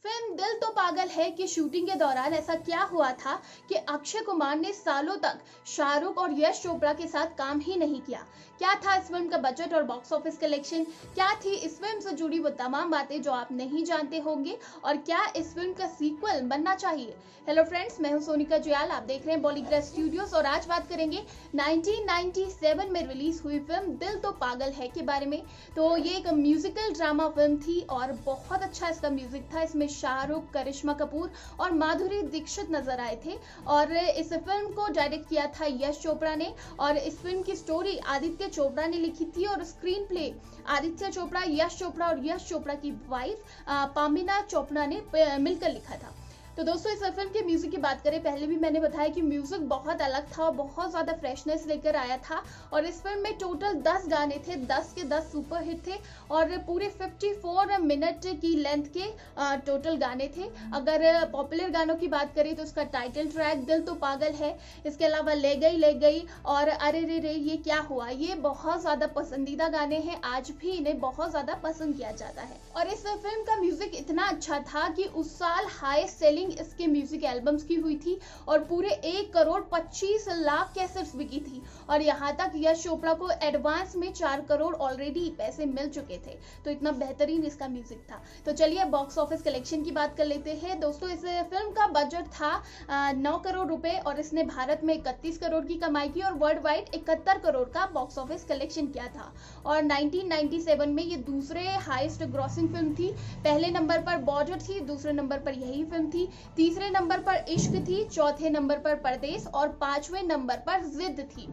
Film दिल तो पागल है की शूटिंग के दौरान ऐसा क्या हुआ था कि अक्षय कुमार ने सालों तक शाहरुख और यश चोपड़ा के साथ काम ही नहीं किया। क्या था इस फिल्म का बजट और बॉक्स ऑफिस कलेक्शन, क्या थी इस फिल्म से जुड़ी वो तमाम बातें जो आप नहीं जानते होंगे, और क्या इस फिल्म का सीक्वल बनना चाहिए। हेलो फ्रेंड्स, मैं हूं सोनिका जुयाल, आप देख रहे हैं बॉलीग्राफ स्टूडियोज और आज बात करेंगे 1997 में रिलीज हुई फिल्म दिल तो पागल है के बारे में। तो ये एक म्यूजिकल ड्रामा फिल्म थी और बहुत अच्छा इसका म्यूजिक था। इसमें शाहरुख, करिश्मा कपूर और माधुरी दीक्षित नजर आए थे और इस फिल्म को डायरेक्ट किया था यश चोपड़ा ने। और इस फिल्म की स्टोरी आदित्य चोपड़ा ने लिखी थी और स्क्रीन प्ले आदित्य चोपड़ा, यश चोपड़ा और यश चोपड़ा की वाइफ पामिना चोपड़ा ने मिलकर लिखा था। तो दोस्तों, इस फिल्म के म्यूजिक की बात करें, पहले भी मैंने बताया कि म्यूजिक बहुत अलग था और बहुत ज्यादा फ्रेशनेस लेकर आया था। और इस फिल्म में टोटल 10 गाने थे, 10 के 10 सुपर हिट थे और पूरे 54 मिनट की लेंथ के टोटल गाने थे। अगर पॉपुलर गानों की बात करें तो उसका टाइटल ट्रैक दिल तो पागल है, इसके अलावा ले गई और अरे रे रे ये क्या हुआ, ये बहुत ज्यादा पसंदीदा गाने हैं। आज भी इन्हें बहुत ज्यादा पसंद किया जाता है। और इस फिल्म का म्यूजिक इतना अच्छा था कि उस साल हाईएस्ट सेलिंग इसके म्यूजिक एल्बम्स की हुई थी और पूरे 1,25,00,000 कैसेट्स बिकी थी। और यहाँ तक यश चोपड़ा को एडवांस में 4 करोड़ ऑलरेडी पैसे मिल चुके थे। तो इतना बेहतरीन इसका म्यूजिक था। तो चलिए बॉक्स ऑफिस कलेक्शन की बात कर लेते हैं। दोस्तों, इस फिल्म का बजट था 9 करोड़ रुपए और इसने भारत में 31 करोड़ की कमाई की और वर्ल्ड वाइड 71 करोड़ का बॉक्स ऑफिस कलेक्शन किया था। और 1997 में ये दूसरे हाईएस्ट ग्रॉसिंग फिल्म थी। पहले नंबर पर बॉर्डर थी, दूसरे नंबर पर यही फिल्म थी, तीसरे नंबर पर इश्क थी, चौथे नंबर पर परदेश और पांचवें नंबर पर जिद थी।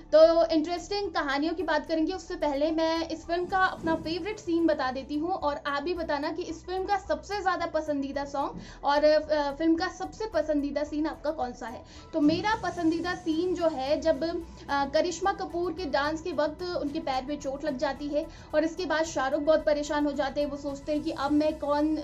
तो इंटरेस्टिंग कहानियों की बात करेंगे उससे पहले मैं इस फिल्म का अपना फेवरेट सीन बता देती हूँ और आप भी बताना कि इस फिल्म का सबसे ज्यादा पसंदीदा सॉन्ग और फिल्म का सबसे पसंदीदा सीन आपका कौन सा है। तो मेरा पसंदीदा सीन जो है, जब करिश्मा कपूर के डांस के वक्त उनके पैर में चोट लग जाती है और इसके बाद शाहरुख बहुत परेशान हो जाते हैं। वो सोचते हैं कि अब मैं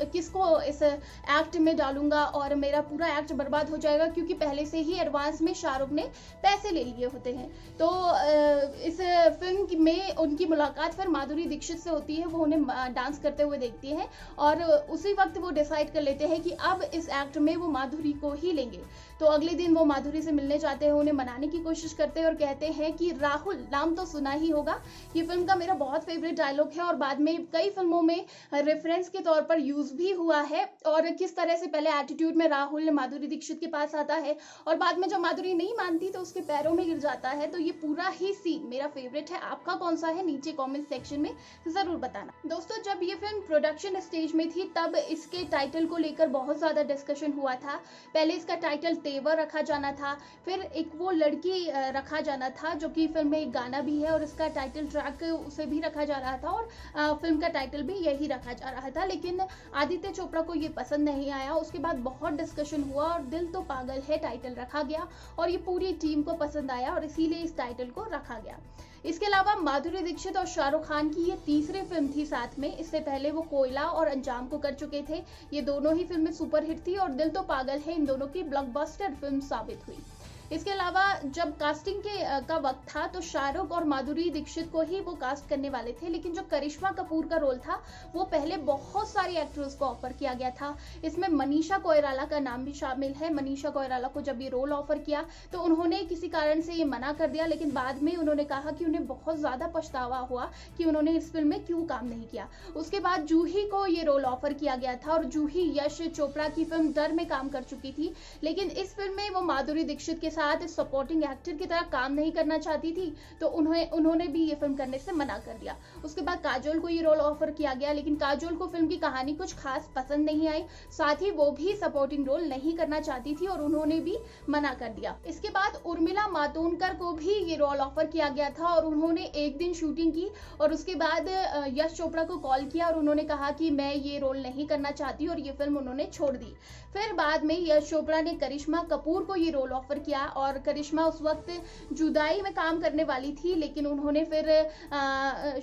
किसको इस एक्ट में डालूंगा और मेरा पूरा एक्ट बर्बाद हो जाएगा, क्योंकि पहले से ही एडवांस में शाहरुख ने पैसे ले लिए होते हैं। तो इस फिल्म में उनकी मुलाकात फिर माधुरी दीक्षित से होती है। वो उन्हें डांस करते हुए देखती हैं और उसी वक्त वो डिसाइड कर लेते हैं कि अब इस एक्ट में वो माधुरी को ही लेंगे। तो अगले दिन वो माधुरी से मिलने जाते हैं, उन्हें मनाने की कोशिश करते हैं और कहते हैं कि राहुल, नाम तो सुना ही होगा। ये फिल्म का मेरा बहुत फेवरेट डायलॉग है और बाद में कई फिल्मों में रेफरेंस के तौर पर यूज भी हुआ है। और किस तरह से पहले एटीट्यूड में राहुल माधुरी दीक्षित के पास आता है और बाद में जब माधुरी नहीं मानती तो उसके पैरों में गिर जाता है। तो ये पूरा ही सीन मेरा फेवरेट है। आपका कौन सा है, नीचे कमेंट सेक्शन में जरूर बताना। दोस्तों, जब ये फिल्म प्रोडक्शन स्टेज में थी तब इसके टाइटल को लेकर बहुत ज्यादा डिस्कशन हुआ था। पहले इसका टाइटल तेवर रखा जाना था, फिर एक वो लड़की रखा जाना था जो कि फिल्म में एक गाना भी है और इसका टाइटल ट्रैक उसे भी रखा जा रहा था और फिल्म का टाइटल भी यही रखा जा रहा था। लेकिन आदित्य चोपड़ा को ये पसंद नहीं आया। उसके बाद बहुत डिस्कशन हुआ और दिल तो पागल है टाइटल रखा गया और ये पूरी टीम को पसंद आया और इसीलिए इस टाइटल को रखा गया। इसके अलावा माधुरी दीक्षित और शाहरुख खान की ये तीसरी फिल्म थी साथ में। इससे पहले वो कोयला और अंजाम को कर चुके थे। ये दोनों ही फिल्में सुपर हिट थी और दिल तो पागल है इन दोनों की ब्लॉकबस्टर फिल्म साबित हुई। इसके अलावा जब कास्टिंग का वक्त था तो शाहरुख और माधुरी दीक्षित को ही वो कास्ट करने वाले थे, लेकिन जो करिश्मा कपूर का रोल था वो पहले बहुत सारी एक्ट्रेस को ऑफर किया गया था। इसमें मनीषा कोइराला का नाम भी शामिल है। मनीषा कोइराला को जब ये रोल ऑफर किया तो उन्होंने किसी कारण से ये मना कर दिया, लेकिन बाद में उन्होंने कहा कि उन्हें बहुत ज्यादा पछतावा हुआ कि उन्होंने इस फिल्म में क्यों काम नहीं किया। उसके बाद जूही को ये रोल ऑफर किया गया था और जूही यश चोपड़ा की फिल्म डर में काम कर चुकी थी, लेकिन इस फिल्म में वो माधुरी दीक्षित के साथ सपोर्टिंग एक्टर की तरह काम नहीं करना चाहती थी, तो उन्होंने भी ये फिल्म करने से मना कर दिया। उसके बाद काजोल को ये रोल ऑफर किया गया, लेकिन काजोल को फिल्म की कहानी कुछ खास पसंद नहीं आई, साथ ही वो भी सपोर्टिंग रोल नहीं करना चाहती थी और उन्होंने भी मना कर दिया। इसके बाद उर्मिला मातोंडकर को भी ये रोल ऑफर किया गया था और उन्होंने एक दिन शूटिंग की और उसके बाद यश चोपड़ा को कॉल किया और उन्होंने कहा कि मैं ये रोल नहीं करना चाहती और ये फिल्म उन्होंने छोड़ दी। फिर बाद में यश चोपड़ा ने करिश्मा कपूर को ये रोल ऑफर किया और करिश्मा उस वक्त जुदाई में काम करने वाली थी, लेकिन उन्होंने फिर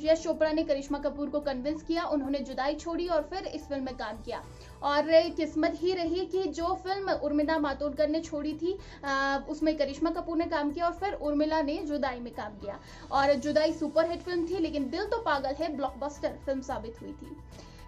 यश चोपड़ा ने करिश्मा कपूर को कन्विंस किया, उन्होंने जुदाई छोड़ी और फिर इस फिल्म में काम किया। और किस्मत ही रही कि जो फिल्म उर्मिला मातोंडकर ने छोड़ी थी उसमें करिश्मा कपूर ने काम किया और फिर उर्मिला ने जुदाई में काम किया और जुदाई सुपर हिट फिल्म थी, लेकिन दिल तो पागल है ब्लॉकबस्टर फिल्म साबित हुई थी।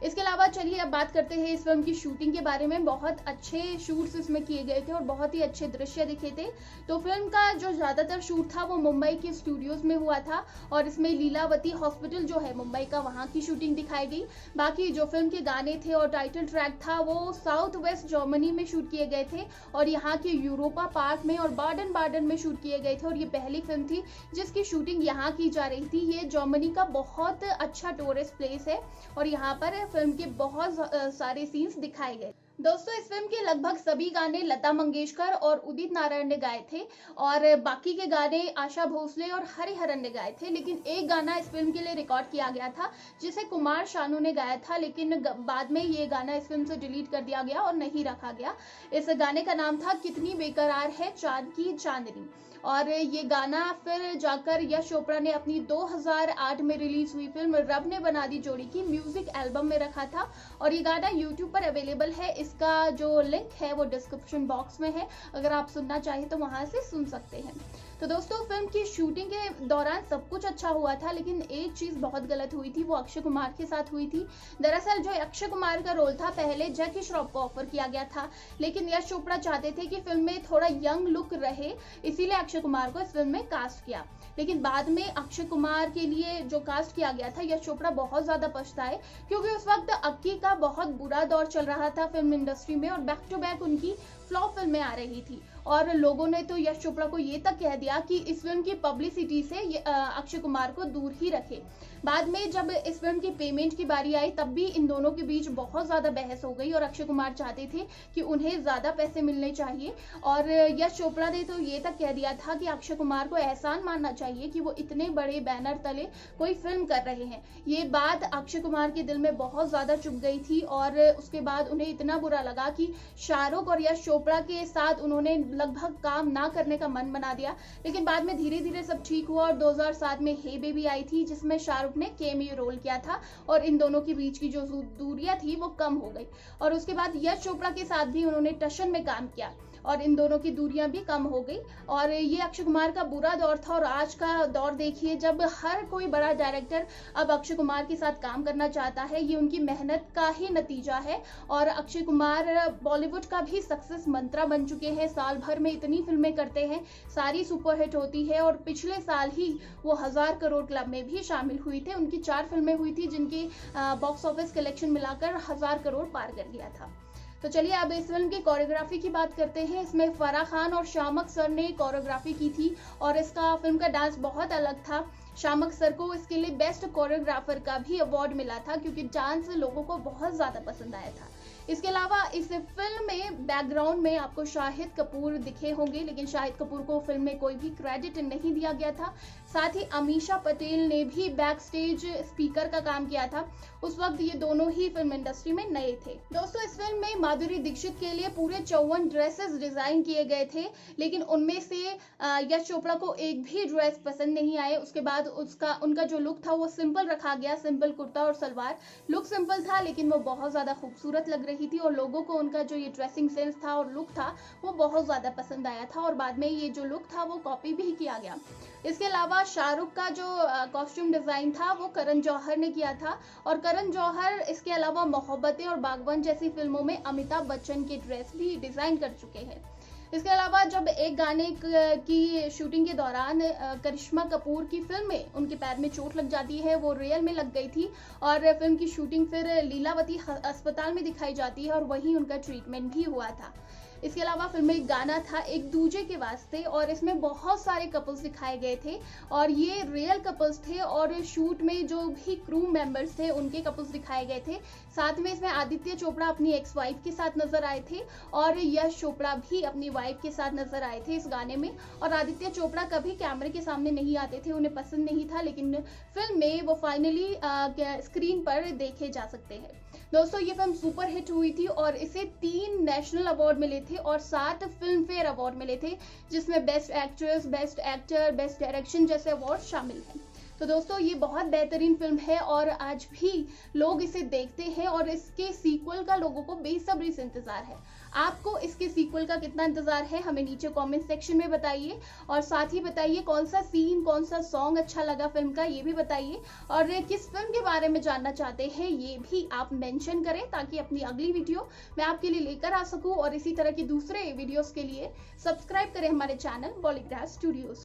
इसके अलावा चलिए अब बात करते हैं इस फिल्म की शूटिंग के बारे में। बहुत अच्छे शूट्स इसमें किए गए थे और बहुत ही अच्छे दृश्य दिखे थे। तो फिल्म का जो ज़्यादातर शूट था वो मुंबई के स्टूडियोज में हुआ था और इसमें लीलावती हॉस्पिटल जो है मुंबई का, वहाँ की शूटिंग दिखाई गई। बाकी जो फिल्म के गाने थे और टाइटल ट्रैक था वो साउथ वेस्ट जर्मनी में शूट किए गए थे और यहाँ के यूरोपा पार्क में और बाडन बाडन में शूट किए गए थे। और ये पहली फिल्म थी जिसकी शूटिंग यहाँ की जा रही थी। ये जर्मनी का बहुत अच्छा टूरिस्ट प्लेस है और यहाँ पर फिल्म के बहुत सारे सीन्स दिखाए गए। दोस्तों, इस फिल्म के लगभग सभी गाने लता मंगेशकर और उदित नारायण ने गाए थे और बाकी के गाने आशा भोसले और हरिहरन ने गाए थे। लेकिन एक गाना इस फिल्म के लिए रिकॉर्ड किया गया था जिसे कुमार शानू ने गाया था, लेकिन बाद में ये गाना इस फिल्म से डिलीट कर दिया गया और नहीं रखा गया। इस गाने का नाम था कितनी बेकरार है चांद की चांदनी और ये गाना फिर जाकर यश चोपड़ा ने अपनी 2008 में रिलीज हुई फिल्म रब ने बना दी जोड़ी की म्यूजिक एल्बम में रखा था और ये गाना यूट्यूब पर अवेलेबल है। इसका जो लिंक है वो डिस्क्रिप्शन बॉक्स में है, अगर आप सुनना चाहें तो वहां से सुन सकते हैं। तो दोस्तों, फिल्म की शूटिंग के दौरान सब कुछ अच्छा हुआ था, लेकिन एक चीज बहुत गलत हुई थी, वो अक्षय कुमार के साथ हुई थी। दरअसल जो अक्षय कुमार का रोल था पहले जैकी श्रॉफ को ऑफर किया गया था, लेकिन यश चोपड़ा चाहते थे कि फिल्म में थोड़ा यंग लुक रहे, इसीलिए अक्षय कुमार को इस फिल्म में कास्ट किया। लेकिन बाद में अक्षय कुमार के लिए जो कास्ट किया गया था यश चोपड़ा बहुत ज्यादा पछताए, क्योंकि उस वक्त अक्की का बहुत बुरा दौर चल रहा था फिल्म इंडस्ट्री में और बैक टू बैक उनकी फ्लॉप फिल्में आ रही थी और लोगों ने तो यश चोपड़ा को ये तक कह दिया कि इस फिल्म की पब्लिसिटी से अक्षय कुमार को दूर ही रखे। बाद में जब इस फिल्म की पेमेंट की बारी आई तब भी इन दोनों के बीच बहुत ज्यादा बहस हो गई और अक्षय कुमार चाहते थे कि उन्हें ज्यादा पैसे मिलने चाहिए और यश चोपड़ा ने तो ये तक कह दिया था कि अक्षय कुमार को एहसान मानना चाहिए कि वो इतने बड़े बैनर तले कोई फिल्म कर रहे हैं। ये बात अक्षय कुमार के दिल में बहुत ज्यादा चुभ गई थी और उसके बाद उन्हें इतना बुरा लगा कि शाहरुख और यश चोपड़ा के साथ उन्होंने लगभग काम ना करने का मन बना दिया। लेकिन बाद में धीरे धीरे सब ठीक हुआ और 2007 में हे बेबी आई थी जिसमें शाहरुख ने कैमियो रोल किया था और इन दोनों के बीच की जो दूरियां थी वो कम हो गई और उसके बाद यश चोपड़ा के साथ भी उन्होंने टशन में काम किया और इन दोनों की दूरियां भी कम हो गई और ये अक्षय कुमार का बुरा दौर था। और आज का दौर देखिए, जब हर कोई बड़ा डायरेक्टर अब अक्षय कुमार के साथ काम करना चाहता है, ये उनकी मेहनत का ही नतीजा है और अक्षय कुमार बॉलीवुड का भी सक्सेस मंत्रा बन चुके हैं। साल भर में इतनी फिल्में करते हैं, सारी सुपरहिट होती है और पिछले साल ही वो 1000 करोड़ क्लब में भी शामिल हुई थे। उनकी 4 फिल्में हुई थी जिनकी बॉक्स ऑफिस कलेक्शन मिलाकर 1000 करोड़ पार कर गया था। तो चलिए अब इस फिल्म की कोरियोग्राफी की बात करते हैं। इसमें फराह खान और शामक सर ने कोरियोग्राफी की थी और इसका फिल्म का डांस बहुत अलग था। शामक सर को इसके लिए बेस्ट कोरियोग्राफर का भी अवार्ड मिला था क्योंकि डांस लोगों को बहुत ज्यादा पसंद आया था। इसके अलावा इस फिल्म में बैकग्राउंड में आपको शाहिद कपूर दिखे होंगे, लेकिन शाहिद कपूर को फिल्म में कोई भी क्रेडिट नहीं दिया गया था। साथ ही अमीषा पटेल ने भी बैक स्टेज स्पीकर का काम किया था। उस वक्त ये दोनों ही फिल्म इंडस्ट्री में नए थे। दोस्तों, इस फिल्म में माधुरी दीक्षित के लिए पूरे 54 ड्रेसेस डिजाइन किए गए थे, लेकिन उनमें से यश चोपड़ा को एक भी ड्रेस पसंद नहीं आए। उसके बाद उनका जो लुक था वो सिंपल रखा गया, सिंपल कुर्ता और सलवार। लुक सिंपल था लेकिन वो बहुत ज्यादा खूबसूरत लग रही थी और लोगों को उनका जो ये ड्रेसिंग सेंस था और लुक था वो बहुत ज्यादा पसंद आया था और बाद में ये जो लुक था वो कॉपी भी किया गया। इसके अलावा शाहरुख का जो कॉस्ट्यूम डिजाइन था वो करण जौहर ने किया था और करण जौहर इसके अलावा मोहब्बतें और बागबान जैसी फिल्मों में अमिताभ बच्चन के ड्रेस भी डिजाइन कर चुके हैं। इसके अलावा जब एक गाने की शूटिंग के दौरान करिश्मा कपूर की फिल्म में उनके पैर में चोट लग जाती है, वो रियल में लग गई थी और फिल्म की शूटिंग फिर लीलावती अस्पताल में दिखाई जाती है और वहीं उनका ट्रीटमेंट भी हुआ था। इसके अलावा फिल्म में एक गाना था एक दूजे के वास्ते और इसमें बहुत सारे कपल्स दिखाए गए थे और ये रियल कपल्स थे और शूट में जो भी क्रू मेंबर्स थे उनके कपल्स दिखाए गए थे। साथ में इसमें आदित्य चोपड़ा अपनी एक्स वाइफ के साथ नजर आए थे और यश चोपड़ा भी अपनी वाइफ के साथ नजर आए थे इस गाने में। और आदित्य चोपड़ा कभी कैमरे के सामने नहीं आते थे, उन्हें पसंद नहीं था, लेकिन फिल्म में वो फाइनली स्क्रीन पर देखे जा सकते हैं। दोस्तों, ये फिल्म सुपर हिट हुई थी और इसे 3 नेशनल अवार्ड मिले थे और 7 फिल्म फेयर अवार्ड मिले थे, जिसमें best actress, best actor, best direction जैसे अवार्ड शामिल हैं। तो दोस्तों ये बहुत बेहतरीन फिल्म है और आज भी लोग इसे देखते हैं और इसके सीक्वल का लोगों को बेसब्री से इंतजार है। आपको इसके सीक्वल का कितना इंतजार है हमें नीचे कमेंट सेक्शन में बताइए और साथ ही बताइए कौन सा सीन कौन सा सॉन्ग अच्छा लगा फिल्म का, ये भी बताइए और किस फिल्म के बारे में जानना चाहते हैं ये भी आप मेंशन करें ताकि अपनी अगली वीडियो मैं आपके लिए लेकर आ सकूं। और इसी तरह के दूसरे वीडियोस के लिए सब्सक्राइब करें हमारे चैनल बॉलीग्राफ स्टूडियोज।